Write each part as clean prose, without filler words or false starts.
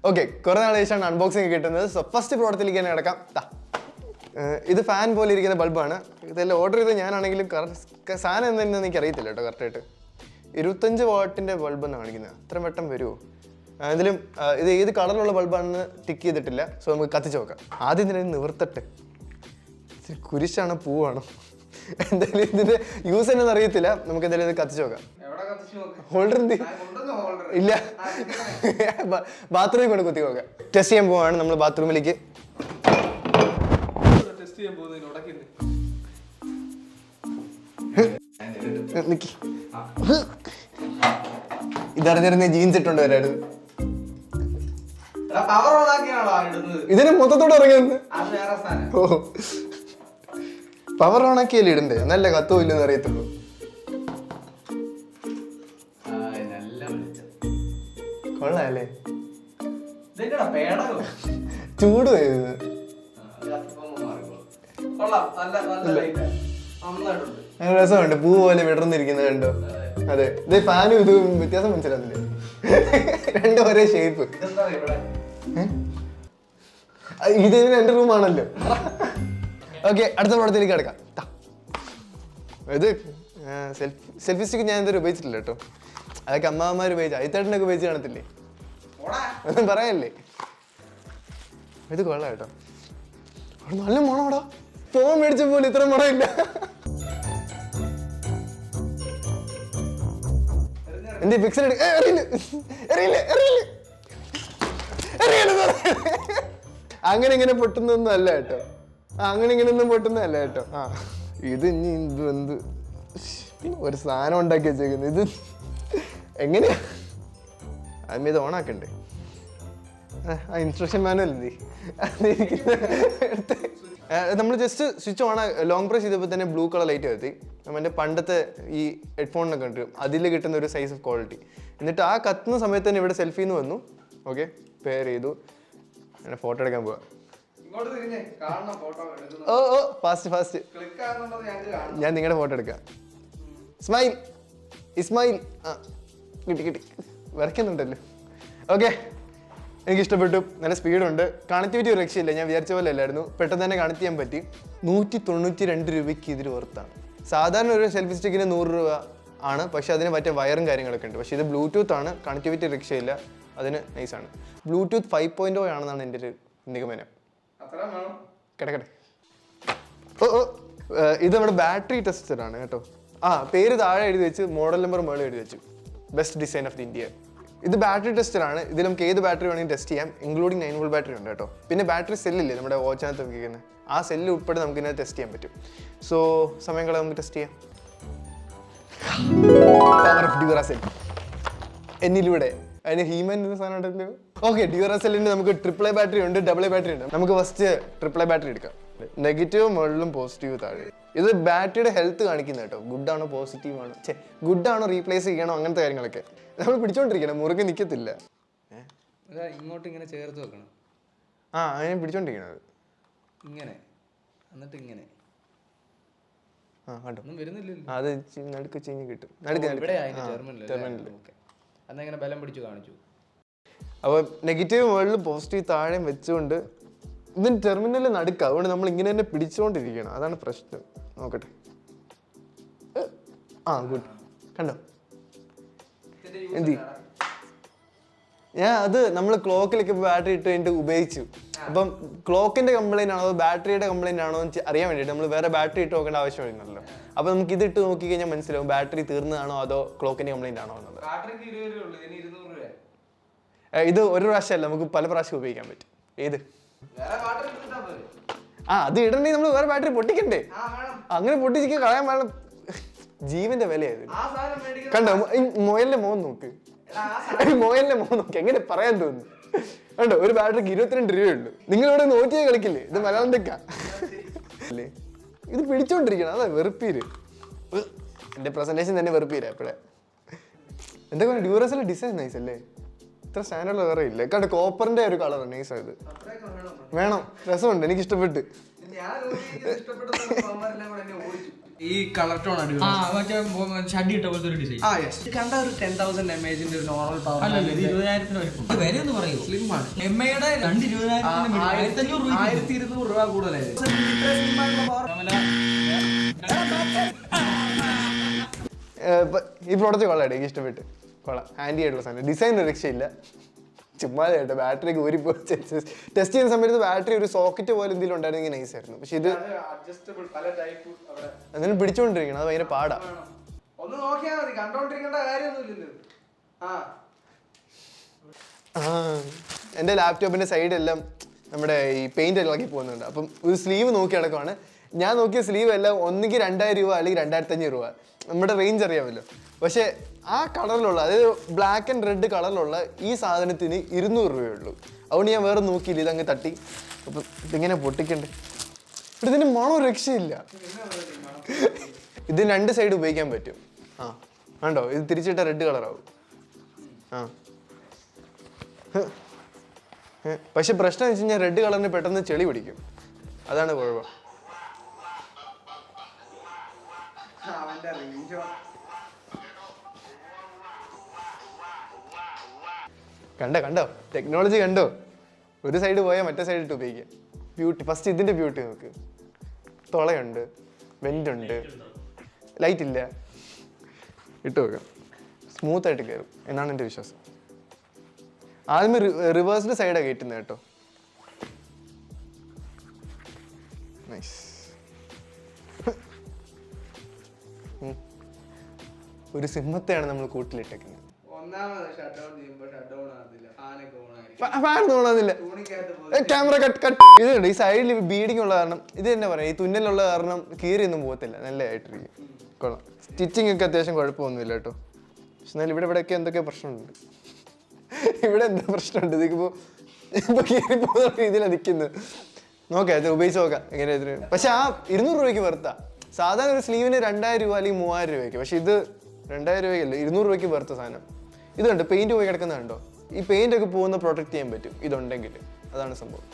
Okay, കുറെ നാൾ ശേഷമാണ് അൺബോക്സിങ് കിട്ടുന്നത്. സോ ഫസ്റ്റ് പ്രോഡക്റ്റിലേക്ക് തന്നെ കിടക്കാം. ഇത് ഫാൻ പോലെ ഇരിക്കുന്ന ബൾബാണ്. ഇതെല്ലാം ഓർഡർ ചെയ്ത് ഞാനാണെങ്കിലും സാധനം എന്താണെന്ന് എനിക്ക് അറിയത്തില്ല കേട്ടോ കറക്റ്റായിട്ട്. 25 വാട്ടിൻ്റെ ബൾബെന്ന് കാണിക്കുന്നത്. അത്ര വെട്ടം വരുമോ? ഇതിലും ഇത് ഏത് കളറിലുള്ള ബൾബാണെന്ന് ടിക്ക് ചെയ്തിട്ടില്ല. സോ നമുക്ക് കത്തിച്ച് നോക്കാം. ആദ്യം ഇതിനെ നിവർത്തട്ടെ. കുരിശാണോ പൂവാണോ എന്തായാലും ഇതിന്റെ യൂസ് എന്നാന്ന് അറിയത്തില്ല. നമുക്ക് എന്തായാലും ഇത് കത്തിച്ച് നോക്കാം. ഹോൾഡർ എന്ത് ഇല്ല, ബാത്റൂമിൽ കൊണ്ട് കുത്തി നോക്കാം. ടെസ്റ്റ് ചെയ്യാൻ പോവാണ് നമ്മൾ ബാത്റൂമിലേക്ക്. ഇതറിഞ്ഞിരുന്ന ജീൻസ് ഇട്ടുണ്ട് വരായിരുന്നു. ഇതിന് മൊത്തത്തോടെ ഇറങ്ങിയെന്ന്. ഓ, പവർ ഓണാക്കിയല്ലേ ഇടണ്ടേ, നല്ല കത്തോ ഇല്ലെന്ന് അറിയത്തുള്ളൂ. കൊള്ളാല്ലേ, ചൂട് രസമുണ്ട്. പൂ പോലെ വിടർന്നിരിക്കുന്നത് കണ്ടോ? അതെ, ഇത് ഫാനും ഇതും വ്യത്യാസം മനസ്സിലാകുന്നില്ലേ? രണ്ടും ഒരേ ഷേപ്പ്. ഇത് എന്റെ റൂമാണല്ലോ. ഓക്കെ, അടുത്ത പ്രോഡക്റ്റിലേക്ക് കിടക്കാം. ഇത് സെൽഫി സ്റ്റിക്ക് ഞാൻ എന്തായാലും ഉപയോഗിച്ചിട്ടില്ല കേട്ടോ. അതൊക്കെ അമ്മാവന്മാർ ഉപയോഗിച്ച അയത്തേട്ടനൊക്കെ ഉപയോഗിച്ച് കാണത്തില്ലേ, ഒന്നും പറയല്ലേ. ഇത് കൊള്ളാം കേട്ടോ, നല്ല മണോടാ. ഫോൺ മേടിച്ച പോലെ ഇത്ര മണമില്ല. എന്ത് പിക്സൽ അങ്ങനെ ഇങ്ങനെ പൊട്ടുന്നൊന്നും അല്ല കേട്ടോ. അങ്ങനെ ഇങ്ങനെയൊന്നും പൊട്ടുന്നതല്ല കേട്ടോ. ഇത് ഇനി എന്ത് ഒരു സാധനം ഉണ്ടാക്കി വെച്ചേക്കുന്നത്. ഇത് എങ്ങനെയാ അതിന് ഇത് ഓണാക്കണ്ടേ? ഇൻസ്ട്രക്ഷൻ മാനുവൽ എന്തി നമ്മൾ just switch on long press ചെയ്തപ്പോൾ തന്നെ ബ്ലൂ കളർ ലൈറ്റ് വരുത്തി. നമ്മുടെ പണ്ടത്തെ ഈ ഹെഡ്ഫോണിനൊക്കെ ഉണ്ട്, അതിൽ കിട്ടുന്ന ഒരു സൈസ് ഓഫ് ക്വാളിറ്റി. എന്നിട്ട് ആ കത്തുന്ന സമയത്ത് തന്നെ ഇവിടെ സെൽഫിന്ന് വന്നു. ഓക്കെ, പെയർ ചെയ്തു. അങ്ങനെ ഫോട്ടോ എടുക്കാൻ പോവാ. ഓ ഓ, ഫാസ്റ്റ്. ഞാൻ നിങ്ങളുടെ ഫോട്ടോ എടുക്കാം. സ്മൈൽ ഇസ്മൈൽ. കിട്ടി വരയ്ക്കുന്നുണ്ടല്ലോ. ഓക്കെ, എനിക്ക് ഇഷ്ടപ്പെട്ടു. നല്ല സ്പീഡുണ്ട്. കണക്ടിവിറ്റി ഒരു രക്ഷയില്ല. ഞാൻ വിചാരിച്ച പോലെ അല്ലായിരുന്നു. പെട്ടെന്ന് തന്നെ കണക്ട് ചെയ്യാൻ പറ്റി. 192 രൂപയ്ക്ക് ഇതിൽ വർത്താണ്. സാധാരണ ഒരു സെൽഫി സ്റ്റിക്കിന് 100 രൂപ ആണ്, പക്ഷെ അതിന് മറ്റേ വയറും കാര്യങ്ങളൊക്കെ ഉണ്ട്. പക്ഷെ ഇത് ബ്ലൂടൂത്ത് ആണ്, കണക്ടിവിറ്റി രക്ഷയില്ല, അതിന് നൈസാണ്. ബ്ലൂടൂത്ത് 5.0 ആണെന്നാണ് എൻ്റെ ഒരു നിഗമനം. കിടക്കട്ടെ. ഓ ഓ, ഇത് നമ്മുടെ ബാറ്ററി ടെസ്റ്ററാണ് കേട്ടോ. പേര് താഴെ എഴുതി വെച്ച്, മോഡൽ നമ്പർ മുകളിൽ എഴുതി വെച്ചു, best design of the India. ഇത് ബാറ്ററി ടെസ്റ്ററാണ്. ഇതിൽ നമുക്ക് ഏത് ബാറ്ററി വേണമെങ്കിൽ ടെസ്റ്റ് ചെയ്യാം, ഇൻക്ലൂഡിങ് 9 വോൾട്ട് ബാറ്ററി ഉണ്ട് കേട്ടോ. പിന്നെ ബാറ്ററി സെല്ലില്ലേ നമ്മുടെ വാച്ചിനകത്ത് വെക്കുന്നത്, ആ സെല്ല് ഉൾപ്പെടെ നമുക്ക് ഇതിനെ ടെസ്റ്റ് ചെയ്യാൻ പറ്റും. സോ സമയം കളയാൻ നമുക്ക് ടെസ്റ്റ് ചെയ്യാം. പവർ ഓഫ് ഡ്യൂറാസെൽ എന്നിലൂടെ. അതിന് ഹീമൻ എന്ന സാധനം ഉണ്ടല്ലോ. ഓക്കെ, ഡ്യൂറാസെല്ലിന്റെ നമുക്ക് AAA ബാറ്ററി ഉണ്ട്, AA ബാറ്ററി ഉണ്ട്. നമുക്ക് ഫസ്റ്റ് AAA ബാറ്ററി എടുക്കാം. നെഗറ്റീവ് മുകളിലും പോസിറ്റീവ് താഴെ. ഇത് ബാറ്ററിയുടെ ഹെൽത്ത് കാണിക്കുന്ന കേട്ടോ. ഗുഡാണോ പോസിറ്റീവ് ആണോ, ഗുഡാണോ റീപ്ലേസ് ചെയ്യണോ, അങ്ങനത്തെ കാര്യങ്ങളൊക്കെ നമ്മൾ പിടിച്ചോണ്ടിരിക്കണം. മുറുകെ നിൽക്കത്തില്ല. ഇങ്ങോട്ട് ഇങ്ങനെ ചേർത്ത് വെക്കണം. അതിനെ പിടിച്ചോണ്ടിരിക്കണത് ഇങ്ങനെ, എന്നിട്ട് ഇങ്ങനെ. കണ്ടോ, വരുന്നില്ലല്ലോ. അത് നടുക്ക് ചിഞ്ഞ് കിട്ടും. അന്നിങ്ങനെ ബലം പിടിച്ചു കാണിച്ചു. അപ്പോൾ നെഗറ്റീവ് മുകളിലും പോസിറ്റീവ് താഴെയും വെച്ചുകൊണ്ട് ഇതിന് ടെർമിനലിൽ നടുക്കുക. അതുകൊണ്ട് നമ്മൾ ഇങ്ങനെ തന്നെ പിടിച്ചുകൊണ്ടിരിക്കണം. അതാണ് പ്രശ്നം. നോക്കട്ടെ. ഗുഡ്. കണ്ടോ എന്തി? അത് നമ്മൾ ക്ലോക്കിലേക്ക് ബാറ്ററി ഇട്ട് കഴിഞ്ഞിട്ട് ഉപയോഗിച്ചു. അപ്പം ക്ലോക്കിന്റെ കംപ്ലൈന്റ് ആണോ ബാറ്ററിയുടെ കംപ്ലൈന്റ് ആണോ എന്ന് അറിയാൻ വേണ്ടിയിട്ട് നമ്മൾ വേറെ ബാറ്ററി ഇട്ട് നോക്കേണ്ട ആവശ്യം വരുന്നല്ലോ. അപ്പൊ നമുക്ക് ഇത് ഇട്ട് നോക്കി കഴിഞ്ഞാൽ മനസ്സിലാവും ബാറ്ററി തീർന്നതാണോ അതോ ക്ലോക്കിന്റെ കംപ്ലൈന്റ് ആണോ എന്നത്. ഇത് ഒരു പ്രാവശ്യമല്ല, നമുക്ക് പല പ്രാവശ്യം ഉപയോഗിക്കാൻ പറ്റും. ഏത് അത് ഇടണമെങ്കിൽ നമ്മൾ വേറെ ബാറ്ററി പൊട്ടിക്കണ്ടേ? അങ്ങനെ പൊട്ടിച്ച് കളയാൻ വേണം. ജീവന്റെ വിലയായത്. കണ്ടോ മൊയലിന്റെ മോൻ നോക്ക്, മൊയലിന്റെ മോൻ നോക്ക്, എങ്ങനെ പറയാൻ തോന്നുന്നു. കണ്ടോ, ഒരു ബാറ്ററിക്ക് 22 രൂപയുള്ളൂ. നിങ്ങളിവിടെ നോക്കിയേ കളിക്കില്ലേ? ഇത് മലയാളം ടെക്ക അല്ലേ? ഇത് പിടിച്ചോണ്ടിരിക്കണം. അതാ വെറുപ്പീര്. എന്റെ പ്രസന്റേഷൻ തന്നെ വെറുപ്പീര എപ്പോഴേ. എന്തൊക്കെ ഡ്യൂറസെൽ ഡിസൈൻ നൈസ് അല്ലേ? ഇത്ര സ്റ്റാൻഡേർഡ് വേറെ ഇല്ല. കണ്ടോ, കോപ്പറിന്റെ ഒരു കളർ നൈസാണ്. ഇത് വേണം, രസമുണ്ട്, എനിക്ക് ഇഷ്ടപ്പെട്ട്. ഈ കളർ ടോൺ മറ്റേ ഷഡി ഇട്ട പോലത്തെ ഒരു ഡിസൈൻ. കണ്ട ഒരു 10,000 mAh ഒരു നോർമൽ പവർ. 20,000 വില ഒന്ന് പറയൂ. സ്ലിം ആണ്. എംഐയുടെ 2,20,000 1,200 രൂപ കൂടുതലായി. ഈ പ്രോഡക്റ്റ് കൊള്ളാം, എനിക്ക് ഇഷ്ടപ്പെട്ട് കൊള്ളാം. ഹാൻഡി ആയിട്ടുള്ള സാധനം, ഡിസൈൻ ഒരു രക്ഷയില്ല. ചുമ്മാ കേട്ടോ ബാറ്ററിക്ക് ഊരിപ്പോ ടെസ്റ്റ് ചെയ്യുന്ന സമയത്ത് ബാറ്ററി ഒരു സോക്കറ്റ് പോലെ എന്തെങ്കിലും ഉണ്ടായിരുന്നെങ്കിൽ നൈസ് ആയിരുന്നു. പക്ഷെ ഇത് അതിന് പിടിച്ചോണ്ടിരിക്കണം, അത് ഭയങ്കര പാടാ. ഒന്ന് നോക്കിയാൽ മതി, കണ്ടോണ്ടിരിക്കേണ്ട കാര്യമൊന്നുമില്ലല്ലോ. എൻ്റെ ലാപ്ടോപ്പിന്റെ സൈഡെല്ലാം നമ്മുടെ ഈ പെയിന്റ് ഇളക്കി പോകുന്നുണ്ട്. അപ്പം ഒരു സ്ലീവ് നോക്കി നടക്കുവാണ്. ഞാൻ നോക്കിയ സ്ലീവ് എല്ലാം ഒന്നുകിൽ 2,000 രൂപ അല്ലെങ്കിൽ 2,500 രൂപ, നമ്മുടെ റേഞ്ച് അറിയാമല്ലോ. പക്ഷെ ആ കളറിലുള്ള, അതായത് ബ്ലാക്ക് ആൻഡ് റെഡ് കളറിലുള്ള ഈ സാധനത്തിന് 200 രൂപയേ ഉള്ളൂ. അതുകൊണ്ട് ഞാൻ വേറെ നോക്കിയില്ല, ഇതങ്ങ് തട്ടി. അപ്പം ഇതിങ്ങനെ പൊട്ടിക്കണ്ടേ. ഇവിടെ ഇതിന് മണം രക്ഷയില്ല. ഇത് 2 സൈഡ് ഉപയോഗിക്കാൻ പറ്റും. ആണ്ടോ, ഇത് തിരിച്ചിട്ട റെഡ് കളറാവും. പക്ഷെ പ്രശ്നം എന്ന് വെച്ച് കഴിഞ്ഞാൽ റെഡ് കളറിന് പെട്ടെന്ന് ചെളി പിടിക്കും, അതാണ് കുഴപ്പം. കണ്ടോ ടെക്നോളജി കണ്ടോ. ഒരു സൈഡ് പോയാൽ മറ്റേ സൈഡ് ഇട്ട് ഉപയോഗിക്കാം. ബ്യൂട്ടി ഫസ്റ്റ് ഇതിന്റെ ബ്യൂട്ടി നോക്ക്. തുളയുണ്ട്, വെന്റുണ്ട്, ലൈറ്റ് ഇല്ല, ഇട്ട് നോക്കാം. സ്മൂത്ത് ആയിട്ട് കയറും എന്നാണ് എൻ്റെ വിശ്വാസം. ആദ്യമേ റിവേഴ്സ്ഡ് സൈഡാണ് കയറ്റുന്നത് കേട്ടോ. നൈസ്. ഒരു സിംഹത്തെയാണ് നമ്മൾ കൂട്ടിലിട്ടേക്കുന്നത്. ഫാൻ തോന്നാന്നില്ല. Camera cut. ഇതുണ്ട് ഈ സൈഡിൽ ബീഡിങ് ഉള്ള കാരണം, ഇത് തന്നെ പറയാം, ഈ തുന്നലുള്ള കാരണം കീറിയൊന്നും പോകത്തില്ല, നല്ലതായിട്ടിരിക്കും. കൊള്ളാം. സ്റ്റിച്ചിങ് ഒക്കെ അത്യാവശ്യം കുഴപ്പമൊന്നുമില്ല കേട്ടോ. പക്ഷെ എന്നാലും ഇവിടെയൊക്കെ എന്തൊക്കെ പ്രശ്നമുണ്ട്. ഇവിടെ എന്താ പ്രശ്നമുണ്ട്, ഇതിപ്പോ കീറി പോകുന്ന രീതിയിലാണ് നിൽക്കുന്നത്. നോക്കാം, ഇത് ഉപയോഗിച്ച് നോക്കാം എങ്ങനെ. പക്ഷെ ആ 200 രൂപയ്ക്ക് വെറുത്താ. സാധാരണ ഒരു സ്ലീവിന് 2,000 രൂപ അല്ലെങ്കിൽ 3,000 രൂപയ്ക്ക്. പക്ഷെ ഇത് 2,000 രൂപയ്ക്കല്ല, 200 രൂപയ്ക്ക് വെറുത്ത സാധനം. ഇതുണ്ട്, പെയിന്റ് പോയി കിടക്കുന്നുണ്ടോ. ഈ പെയിന്റ് ഒക്കെ പോകുന്ന പ്രൊട്ടക്ട് ചെയ്യാൻ പറ്റും ഇതുണ്ടെങ്കിൽ, അതാണ് സംഭവം.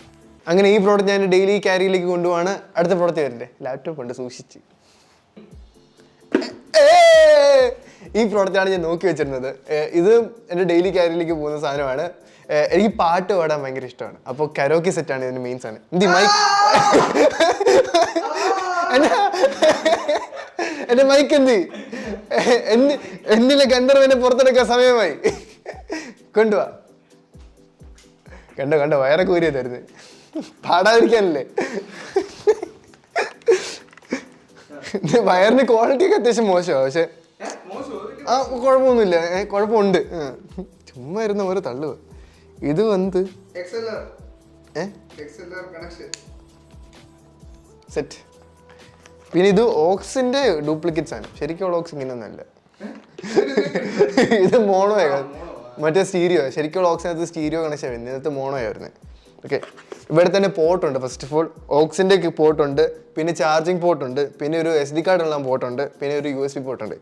അങ്ങനെ ഈ പ്രോഡക്റ്റ് ഞാൻ ഡെയിലി ക്യാരിയിലേക്ക് കൊണ്ടുപോവാണ്. അടുത്ത പ്രോഡക്റ്റ് വരണ്ടേ, ലാപ്ടോപ്പ് ഉണ്ട് സൂക്ഷിച്ച്. ഈ പ്രോഡക്റ്റാണ് ഞാൻ നോക്കി വെച്ചിരുന്നത്. ഇത് എൻ്റെ ഡെയിലി ക്യാരിയിലേക്ക് പോകുന്ന സാധനമാണ്. എനിക്ക് പാട്ട് പാടാൻ ഭയങ്കര ഇഷ്ടമാണ്. അപ്പോൾ കരോക്കി സെറ്റാണ് ഇതിൻ്റെ മെയിൻ സാധനം. എന്തി മൈക്ക്, എൻ്റെ മൈക്ക് എന്നിലെ ഗന്ധർവനെ പുറത്തെടുക്കാൻ സമയമായി. കൊണ്ടുവാ. കണ്ടോ വയറൊക്കെ ഊരിയ തരുന്നത്, പാടാതിരിക്കാനല്ലേ. വയറിന് ക്വാളിറ്റി ഒക്കെ അത്യാവശ്യം മോശമാണ്, പക്ഷെ കുഴപ്പമൊന്നുമില്ല. കുഴപ്പമുണ്ട്, ചുമ്മാ ഇരുന്ന ഓരോ തള്ളുക. ഇത് വന്ന് സെറ്റ്. പിന്നെ ഇത് ഓക്സിന്റെ ഡ്യൂപ്ലിക്കേറ്റ് സാധനം. ശരിക്കും ഓക്സ് ഇങ്ങനെയൊന്നല്ല, ഇത് മോണോയാ, മറ്റേ സ്റ്റീരിയോ. ശരിക്കും ഓക്സിനകത്ത് സ്റ്റീരിയോ കണക്ഷൻ വരുന്നത്, ഇതിനകത്ത് മോണോയാ വരുന്നത്. ഓക്കെ, ഇവിടെ തന്നെ പോർട്ടുണ്ട്. ഫസ്റ്റ് ഓഫ് ഓൾ ഓക്സിൻ്റെ പോർട്ടുണ്ട്, പിന്നെ ചാർജിങ് പോർട്ടുണ്ട്, പിന്നെ ഒരു SD കാർഡുള്ള പോർട്ടുണ്ട്, പിന്നെ ഒരു USB പോർട്ടുണ്ട്.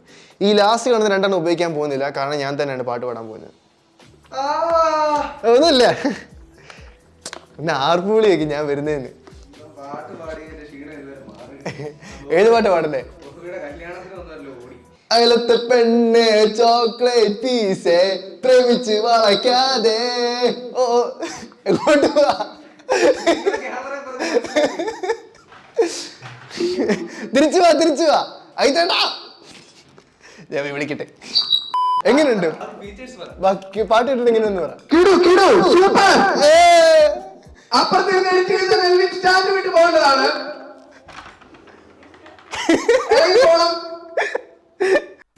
ഈ ലാസ്റ്റ് കാണുന്ന 2 ഉപയോഗിക്കാൻ പോകുന്നില്ല, കാരണം ഞാൻ തന്നെയാണ് പാട്ട് പാടാൻ പോകുന്നത്. ഒന്നുമില്ല, പിന്നെ ആർപ്പുവിളിയൊക്കെ ഞാൻ വരുന്നതിന്. ഏത് പാട്ട് പാടണ്ടേ? അയലത്തെ പെണ്ണെ ചോക്ലേറ്റ് പീസേ പ്രേമിച്ച് വളയ്ക്കാതെ. ഓ എങ്ങോട്ട് പോവാ? തിരിച്ചു വാ അയിട്ടാ, ഞാൻ വിളിക്കട്ടെ. എങ്ങനെയുണ്ട് പാട്ട് ഇട്ടിട്ട്? എങ്ങനെയൊന്ന് പറ.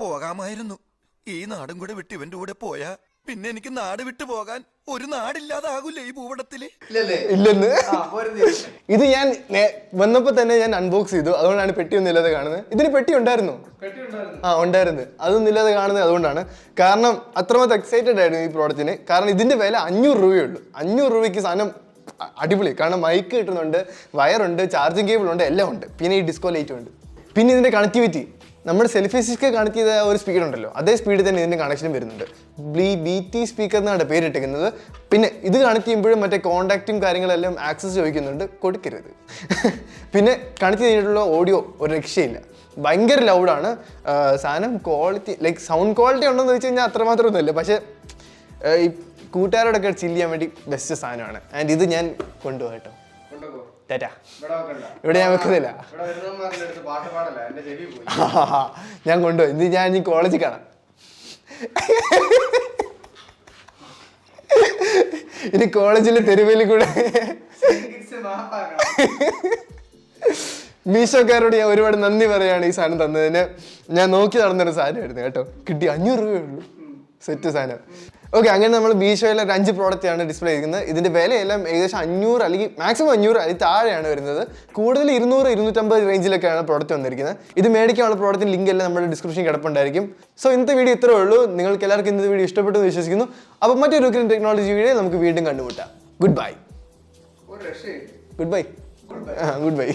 പോകാമായിരുന്നു. ഈ നാടും കൂടെ വിട്ട് ഇവന്റെ കൂടെ പോയാ പിന്നെ എനിക്ക് നാട് വിട്ടു പോകാൻ ഒരു നാടില്ലാതാകൂലേ ഈ ഭൂപടത്തില്? ഇല്ലെന്ന്. ഇത് ഞാൻ വന്നപ്പോ തന്നെ ഞാൻ അൺബോക്സ് ചെയ്തു, അതുകൊണ്ടാണ് പെട്ടിയൊന്നും ഇല്ലാതെ കാണുന്നത്. ഇതിന് പെട്ടി ഉണ്ടായിരുന്നു. ഉണ്ടായിരുന്നു. അതൊന്നും ഇല്ലാതെ കാണുന്നത് അതുകൊണ്ടാണ്. കാരണം അത്രമാത്രം എക്സൈറ്റഡ് ആയിരുന്നു ഈ പ്രോഡക്റ്റിന്. കാരണം ഇതിന്റെ വില 500 രൂപയുള്ളൂ. 500 രൂപയ്ക്ക് സാധനം അടിപൊളി. കാരണം മൈക്ക് കിട്ടുന്നുണ്ട്, വയറുണ്ട്, ചാർജിങ് കേബിൾ ഉണ്ട്, എല്ലാം ഉണ്ട്. പിന്നെ ഈ ഡിസ്കോ ലൈറ്റും ഉണ്ട്. പിന്നെ ഇതിന്റെ കണക്ടിവിറ്റി, നമ്മുടെ സെൽഫി സ്റ്റിക്ക് കണക്ട് ചെയ്ത ഒരു സ്പീക്കർ ഉണ്ടല്ലോ, അതേ സ്പീഡിൽ തന്നെ ഇതിന്റെ കണക്ഷനും വരുന്നുണ്ട്. BT സ്പീക്കർ എന്നാണ് പേരിട്ടിരിക്കുന്നത്. പിന്നെ ഇത് കണക്ട് ചെയ്യുമ്പോഴും മറ്റേ കോൺടാക്റ്റും കാര്യങ്ങളെല്ലാം ആക്സസ് ചോദിക്കുന്നുണ്ട്, കൊടുക്കരുത്. പിന്നെ കണക്ട് ചെയ്തിട്ടുള്ള ഓഡിയോ ഒരു രക്ഷയില്ല. ഭയങ്കര ലൗഡാണ് സാധനം. ക്വാളിറ്റി ലൈക്ക് സൗണ്ട് ക്വാളിറ്റി ഉണ്ടോയെന്ന് വെച്ച് കഴിഞ്ഞാൽ അത്രമാത്രം ഒന്നുമില്ല, പക്ഷേ ഈ കൂട്ടുകാരോടൊക്കെ ചില്ല് ചെയ്യാൻ വേണ്ടി ബെസ്റ്റ് സാധനമാണ്. ആൻഡ് ഇത് ഞാൻ കൊണ്ടുപോകാം കേട്ടോ. ടാറ്റാ. ഇവിടെ ഞാൻ വെക്കുന്നില്ല, ഞാൻ കൊണ്ടുപോയി. ഇത് ഞാൻ ഇനി കോളേജിൽ കാണാം. ഇനി കോളേജിലെ തെരുവിൽ കൂടെ മീശോക്കാരോട് ഞാൻ ഒരുപാട് നന്ദി പറയാണ് ഈ സാധനം തന്നതിന്. ഞാൻ നോക്കി നടന്നൊരു സാധനമായിരുന്നു കേട്ടോ, കിട്ടി. 500 രൂപയുള്ളൂ സെറ്റ് സാധനം. ഓക്കെ, അങ്ങനെ നമ്മൾ മീഷോയിലെ 5 പ്രോഡക്റ്റാണ് ഡിസ്പ്ലേ ചെയ്യുന്നത്. ഇതിൻ്റെ വിലയെല്ലാം ഏകദേശം 500 അല്ലെങ്കിൽ മാക്സിമം 500 അതിൽ താഴെയാണ് വരുന്നത്. കൂടുതൽ 200-250 റേഞ്ചിലൊക്കെയാണ് പ്രോഡക്റ്റ് വന്നിരിക്കുന്നത്. ഇത് മേടിക്കാനുള്ള പ്രോഡക്റ്റിൻ്റെ ലിങ്ക് എല്ലാം നമ്മുടെ ഡിസ്ക്രിപ്ഷൻ കിടപ്പുണ്ടായിരിക്കും. സോ ഇന്നത്തെ വീഡിയോ ഇത്രേ ഉള്ളൂ. നിങ്ങൾക്ക് എല്ലാവർക്കും ഇന്നത്തെ വീഡിയോ ഇഷ്ടപ്പെട്ടു എന്ന് വിശ്വസിക്കുന്നു. അപ്പോൾ മറ്റൊരു ടെക്നോളജി വീഡിയോ നമുക്ക് വീണ്ടും കണ്ടുമുട്ടാം. Good bye. Good bye.